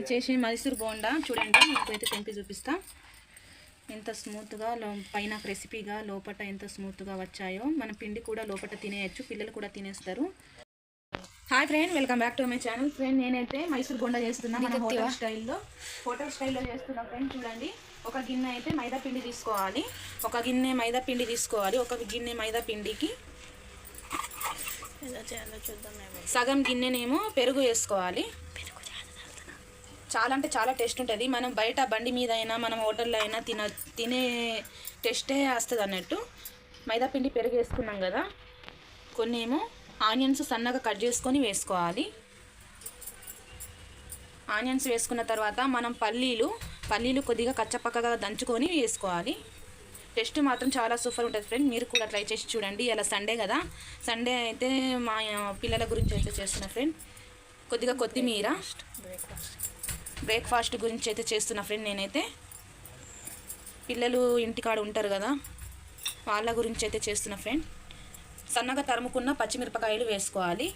చేసి మైసూర్ బోండా చూడండి, మీకైతే తెంపి చూపిస్తా. ఎంత స్మూత్గా పైన క్రిస్పీగా లోపల ఎంత స్మూత్గా వచ్చాయో. మన పిండి కూడా లోపల తినేయచ్చు, పిల్లలు కూడా తినేస్తారు. Hi friend, welcome back to my channel. Friend, నేనైతే మైసూర్ బోండా చేస్తున్నా మన హోటల్ స్టైల్లో చేస్తున్నా. ఫ్రెండ్ చూడండి, ఒక గిన్నె అయితే మైదా పిండి తీసుకోవాలి. ఒక గిన్నె మైదా పిండికి సగం గిన్నెనేమో పెరుగు వేసుకోవాలి. చాలా అంటే చాలా టేస్ట్ ఉంటుంది. మనం బయట బండి మీద అయినా మనం హోటల్లో అయినా తినే టేస్టే వస్తుంది అన్నట్టు. మైదా పిండి పెరుగు వేసుకున్నాం కదా, కొన్ని ఏమో ఆనియన్స్ సన్నగా కట్ చేసుకొని వేసుకోవాలి. ఆనియన్స్ వేసుకున్న తర్వాత మనం పల్లీలు కొద్దిగా కచ్చపక్కగా దంచుకొని వేసుకోవాలి. టేస్ట్ మాత్రం చాలా సూపర్ ఉంటుంది ఫ్రెండ్, మీరు కూడా ట్రై చేసి చూడండి. ఇలా సండే కదా, సండే అయితే మా పిల్లల గురించి అయితే చేస్తున్నా ఫ్రెండ్. కొద్దిగా కొత్తిమీర బ్రేక్ఫాస్ట్ గురించి అయితే చేస్తున్నా ఫ్రెండ్. నేనైతే పిల్లలు ఇంటికాడ ఉంటారు కదా, వాళ్ళ గురించి అయితే చేస్తున్నా ఫ్రెండ్. సన్నగా తరుముకున్న పచ్చిమిరపకాయలు వేసుకోవాలి.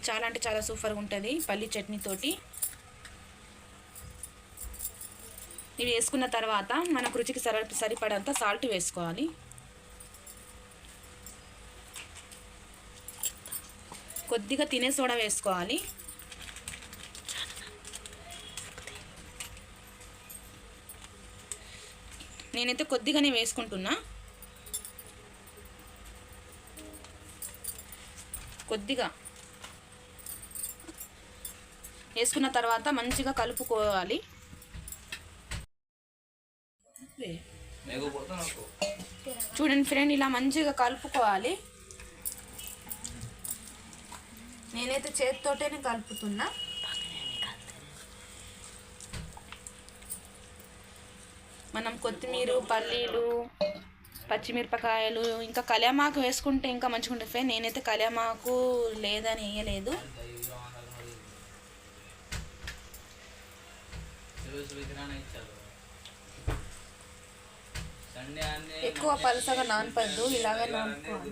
చాలా అంటే చాలా సూపర్గా ఉంటుంది పల్లి చట్నీతోటి. ఇవి వేసుకున్న తర్వాత మనకు రుచికి సరిపడంత సాల్ట్ వేసుకోవాలి. కొద్దిగా తినే సోడా వేసుకోవాలి. నేనైతే కొద్దిగానే వేసుకుంటున్నా. కొద్దిగా వేసుకున్న తర్వాత మంచిగా కలుపుకోవాలి. చూడండి ఫ్రెండ్, ఇలా మంచిగా కలుపుకోవాలి. నేనైతే చేతితోటేనే కలుపుతున్నా. మనం కొత్తిమీర, పల్లీలు, పచ్చిమిరపకాయలు ఇంకా కళ్యామాకు వేసుకుంటే ఇంకా మంచిగా ఉంటుంది ఫ్రెండ్. నేనైతే కళ్యామాకు లేదని వేయలేదు. ఎక్కువ పలుసగా నానపద్దు, ఇలాగే నానుకోవాలి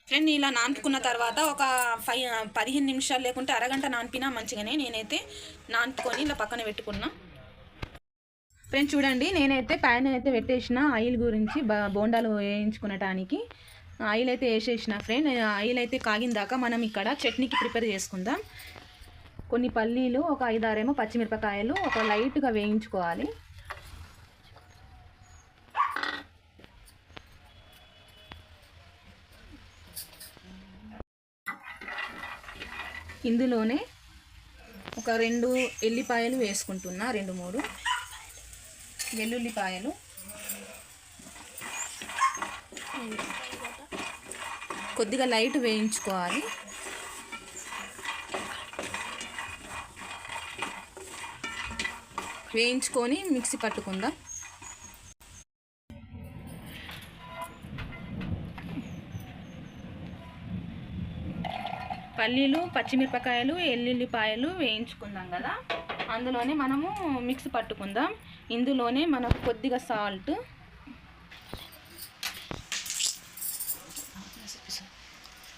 ఫ్రెండ్. ఇలా నానుకున్న తర్వాత ఒక 15 నిమిషాలు లేకుంటే అరగంట నానిపినా మంచిగానే. నేనైతే నానుకొని ఇలా పక్కన పెట్టుకున్నా ఫ్రెండ్. చూడండి, నేనైతే ప్యాన్ అయితే పెట్టేసిన ఆయిల్ గురించి బోండాలు వేయించుకునటానికి. ఆయిల్ అయితే వేసేసిన ఫ్రెండ్. ఆయిల్ అయితే కాగిన దాకా మనం ఇక్కడ చట్నీకి ప్రిపేర్ చేసుకుందాం. కొన్ని పల్లీలు, ఒక 5-6 ఏమో పచ్చిమిరపకాయలు ఒక లైట్గా వేయించుకోవాలి. ఇందులోనే ఒక 2 ఎల్లిపాయలు వేసుకుంటున్నా, 2-3 వెల్లుల్లిపాయలు. కొద్దిగా లైట్ వేయించుకోవాలి. వేయించుకొని మిక్సీ పట్టుకుందాం. పల్లీలు, పచ్చిమిరపకాయలు, ఎల్లుల్లిపాయలు వేయించుకుందాం కదా, అందులోనే మనము మిక్సీ పట్టుకుందాం. ఇందులోనే మనకు కొద్దిగా సాల్ట్,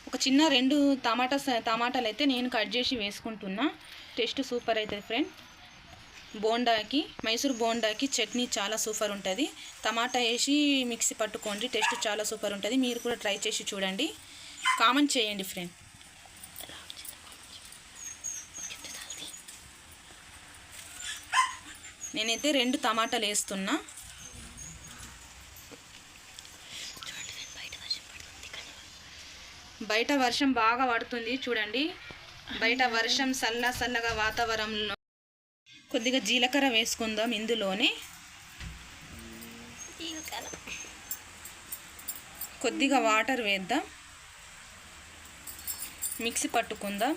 ఒక చిన్న 2 టమాటాలు అయితే నేను కట్ చేసి వేసుకుంటున్నా. టేస్ట్ సూపర్ అవుతుంది ఫ్రెండ్. బోండాకి, మైసూర్ బోండాకి చట్నీ చాలా సూపర్ ఉంటుంది. టమాటా వేసి మిక్సీ పట్టుకోండి, టేస్ట్ చాలా సూపర్ ఉంటుంది. మీరు కూడా ట్రై చేసి చూడండి, కామెంట్ చేయండి ఫ్రెండ్. నేనైతే 2 టమాటాలు వేస్తున్నా. బయట వర్షం బాగా పడుతుంది చూడండి. బయట వర్షం చల్లగా వాతావరణంలో కొద్దిగా జీలకర్ర వేసుకుందాం. ఇందులోనే కొద్దిగా వాటర్ వేద్దాం, మిక్సీ పట్టుకుందాం.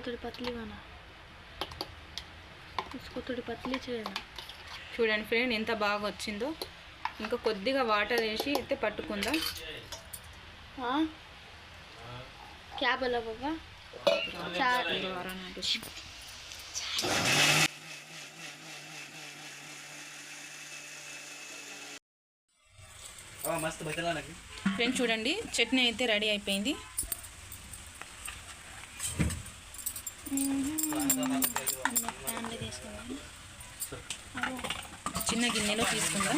थोड़ी पतली बना, इसको थोड़ी पतली చేయనా. చూడండి ఫ్రెండ్, ఎంత బాగా వచ్చిందో. ఇంకా కొద్దిగా వాటర్ వేసి అయితే పట్టుకుందాం. क्या बोला पापा? मस्त बचला ना ఫ్రెండ్స్ చూడండి చట్నీ అయితే రెడీ అయిపోయింది. చిన్న గిన్నెలో తీసుకుందాం.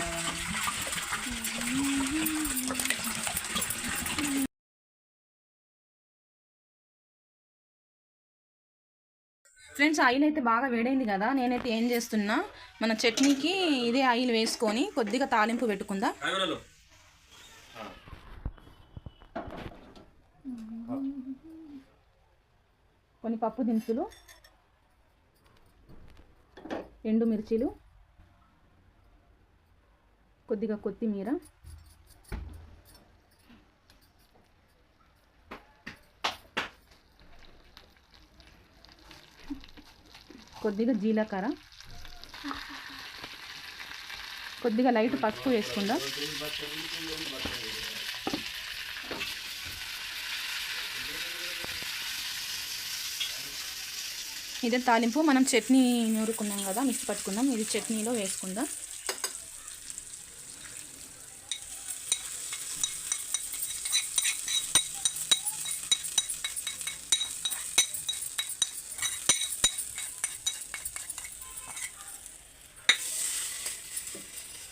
ఫ్రెండ్స్ ఆయిల్ అయితే బాగా వేడైంది కదా, నేనైతే ఏం చేస్తున్నా, మన చట్నీకి ఇదే ఆయిల్ వేసుకొని కొద్దిగా తాలింపు పెట్టుకుందాం. కొన్ని పప్పు దినుసులు, ఎండు మిర్చీలు, కొద్దిగా కొత్తిమీర, కొద్దిగా జీలకర్ర, కొద్దిగా లైట్ పసుపు వేసుకుందాం. ఇదే తాలింపు మనం చట్నీ నూరుకున్నాం కదా, మిక్సీ పట్టుకుందాం. ఇది చట్నీలో వేసుకుందాం.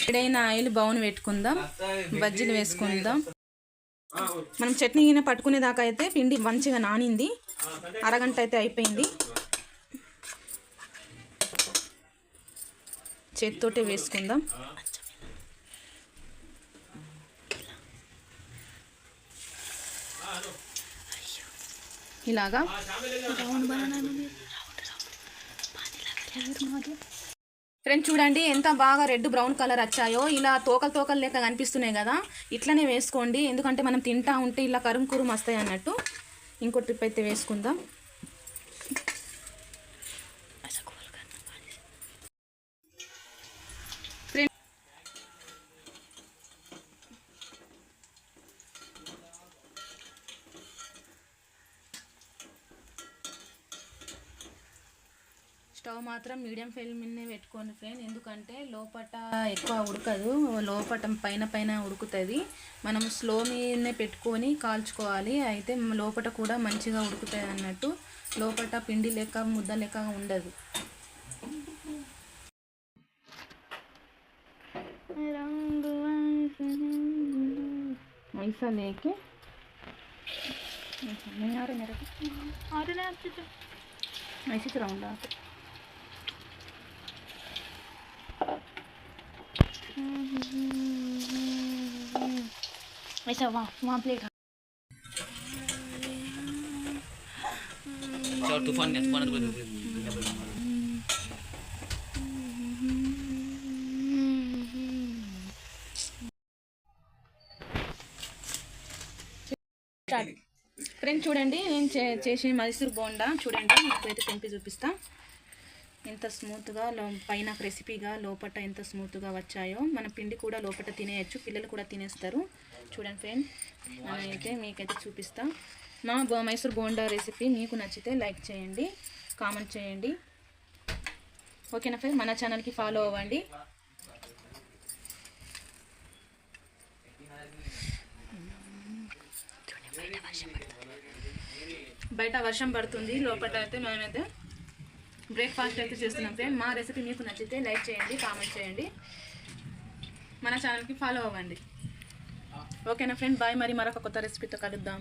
వేడైన ఆయిల్ బౌన్ పెట్టుకుందాం. బజ్జీలు వేసుకుందాం. మనం చట్నీ పట్టుకునేదాకా అయితే పిండి మంచిగా నానింది. అరగంట అయితే అయిపోయింది. చేతితోటే వేసుకుందాం. ఇలాగా ఫ్రెండ్స్ చూడండి ఎంత బాగా రెడ్ బ్రౌన్ కలర్ వచ్చాయో. ఇలా తోకలు తోకలు లెక్క కనిపిస్తున్నాయి కదా, ఇట్లనే వేసుకోండి. ఎందుకంటే మనం తింటా ఉంటే ఇలా కరుం కురుం వస్తాయి అన్నట్టు. ఇంకో ట్రిప్ అయితే వేసుకుందాం. స్టవ్ మాత్రం మీడియం ఫ్లేమ్ మీదనే పెట్టుకోండి ఫ్రెండ్. ఎందుకంటే లోపట ఎక్కువ ఉడకదు, లోపట పైన పైన ఉడుకుతుంది. మనం స్లో మీదనే పెట్టుకొని కాల్చుకోవాలి. అయితే లోపట కూడా మంచిగా ఉడుకుతుంది అన్నట్టు. లోపట పిండి లెక్క ముద్ద లెక్క ఉండదు. ऐसा लेके नहीं आ रहे मेरे को, आ रहे आपसे तो ऐसे चलाऊंगा. ऐसा वहाँ प्लेट तूफान ఫ్రెండ్స్ చూడండి నేను చేసిన మైసూర్ బోండా చూడండి. మీకైతే తెంపి చూపిస్తా. ఎంత స్మూత్గా పైన క్రిస్పీగా లోపల ఎంత స్మూత్గా వచ్చాయో. మన పిండి కూడా లోపల తినేయచ్చు, పిల్లలు కూడా తినేస్తారు. చూడండి ఫ్రెండ్, అయితే మీకైతే చూపిస్తా. మా మైసూర్ బోండా రెసిపీ మీకు నచ్చితే లైక్ చేయండి, కామెంట్ చేయండి. ఓకేనా ఫ్రెండ్, మన ఛానల్కి ఫాలో అవ్వండి. బయట వర్షం పడుతుంది, లోపల అయితే మేమైతే బ్రేక్ఫాస్ట్ అయితే చేస్తున్నాం ఫ్రెండ్. మా రెసిపీ మీకు నచ్చితే లైక్ చేయండి, కామెంట్ చేయండి, మన ఛానల్కి ఫాలో అవ్వండి. ఓకేనా ఫ్రెండ్, బాయ్. మరి మరొక కొత్త రెసిపీతో కలుద్దాం.